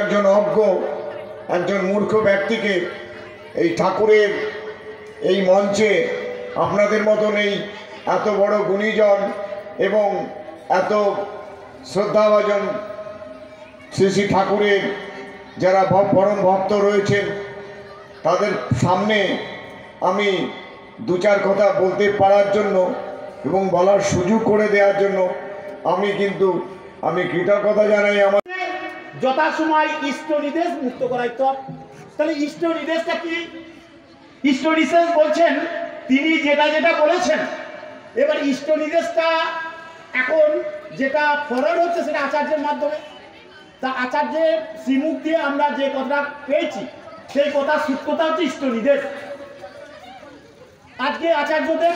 একজন অজ্ঞ, একজন মূর্খ ব্যক্তিকে এই ঠাকুরের এই মঞ্চে আপনাদের মতন এই এত বড় গুণীজন এবং এত শ্রদ্ধাভাজন শ্রী শ্রী ঠাকুরের যারা পরম ভক্ত রয়েছেন তাদের সামনে আমি দু চার কথা বলতে পারার জন্য এবং বলার সুযোগ করে দেওয়ার জন্য আমি কৃতজ্ঞতা জানাই। আমার যথাসময় ইষ্ট নির্দেশ মুক্ত করাই। তো তাহলে ইষ্ট নির্দেশটা কি? ইষ্ট নির্দেশ বলছেন তিনি যেটা যেটা বলেছেন। এবার ইষ্ট নির্দেশটা এখন যেটা ফরওয়ার্ড হচ্ছে সেটা আচার্যের মাধ্যমে। তা আচার্যের শ্রীমুখ দিয়ে আমরা যে কথাটা পেয়েছি সেই কথা সূত্রতা হচ্ছে ইষ্ট নির্দেশ। আজকে আচার্যদের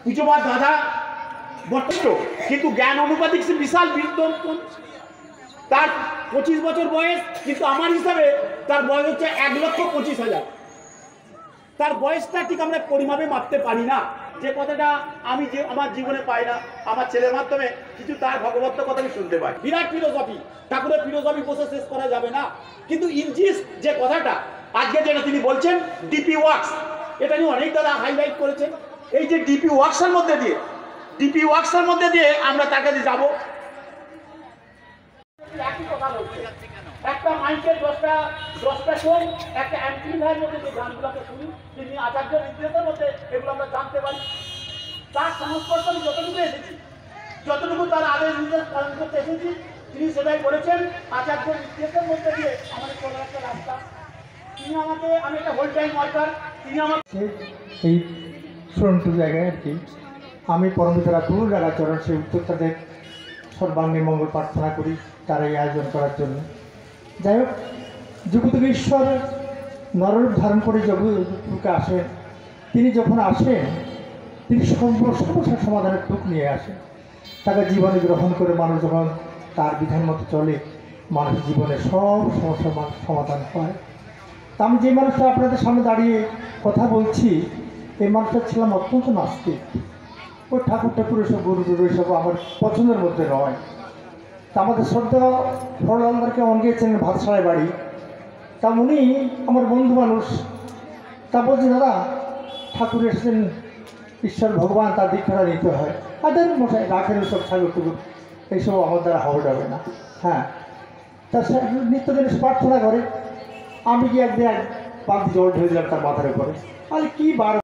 পুজোবার দাদা বর্তমান কিন্তু জ্ঞান অনুপাতিক সে বিশাল বিদ্যমান। তার 25 বছর বয়স, কিন্তু আমার হিসাবে তার বয়স হচ্ছে 1,25,000। তার বয়সটা ঠিক আমরা পরিমাপে মাপতে পারি না। যে কথাটা আমি আমার জীবনে পাই না, আমার ছেলের মাধ্যমে কিছু তার ভগবত কথা আমি শুনতে পাই। বিরাট ফিলোসফি, ঠাকুরের ফিলোসফি বসে শেষ করা যাবে না। কিন্তু ইনজিস যে কথাটা আজকে যেটা তিনি বলছেন ডিপি ওয়ার্কস, এটা নিয়ে অনেক দাদা হাইলাইট করেছেন। এই যে ডিপি ওয়ার্কসের মধ্যে দিয়ে আমরা তার কাছে যাবো। একটা মাইকের 10টা শোন, একটা অ্যাম্পলিফায়ারের মধ্যে যে গানগুলোকে শুনি, তিনি আচার্যের নির্দেশের মধ্যে এগুলো আমরা জানতে পারি। তার সংস্পর্শ আমি যতটুকু তার আদেশ নির্দেশ পালন করতে এসেছি, তিনি সেটাই বলেছেন। আচার্যের নির্দেশের মধ্যে দিয়ে আমাদের চলার একটা রাস্তা। তিনি আমাকে, আমি একটা হোল টাইম ওয়ার্কার, তিনি আমাকে এই ছোট্ট জায়গায় আর কি আমি পরমপিতা রাতুল রাগাচরণ সেই উত্তরটাদের সর্বাঙ্গীন মঙ্গল প্রার্থনা করি তার এই আয়োজন করার জন্য। যাই হোক, যুগযুগ ঈশ্বর নররূপ ধারণ করে যুগে আসেন। তিনি যখন আসেন তিনি সমস্যার সমাধানের টুক নিয়ে আসেন। তাকে জীবনে গ্রহণ করে মানুষ যখন তার বিধান মতো চলে, মানুষের জীবনে সব সমস্যার সমাধান হয়। তা আমি যে মানুষটা আপনাদের সামনে দাঁড়িয়ে কথা বলছি, এই মানুষটা ছিলাম অত্যন্ত নাস্তিক। ওই ঠাকুর এসব গুরু এসব আমার পছন্দের মধ্যে নয়। তা আমাদের শ্রদ্ধা ফরলালদারকে অন গিয়েছেন ভাতশালায় বাড়ি। তা উনি আমার বন্ধু মানুষ। তা বলছি, দাদা ঠাকুর এসেছেন, ঈশ্বর ভগবান, তার দীক্ষাটা নিতে হয়। আর দেখুন মশাই রাখেন সব ঠাকুর টুকুর, এইসব আমার দ্বারা হওয়া যাবে না। হ্যাঁ, তা সে নিত্যদিন প্রার্থনা করে। আমি কি একদিন বালতি জল ঢেলে দিলাম তার মাথার উপরে। আর কি বার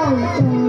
রাম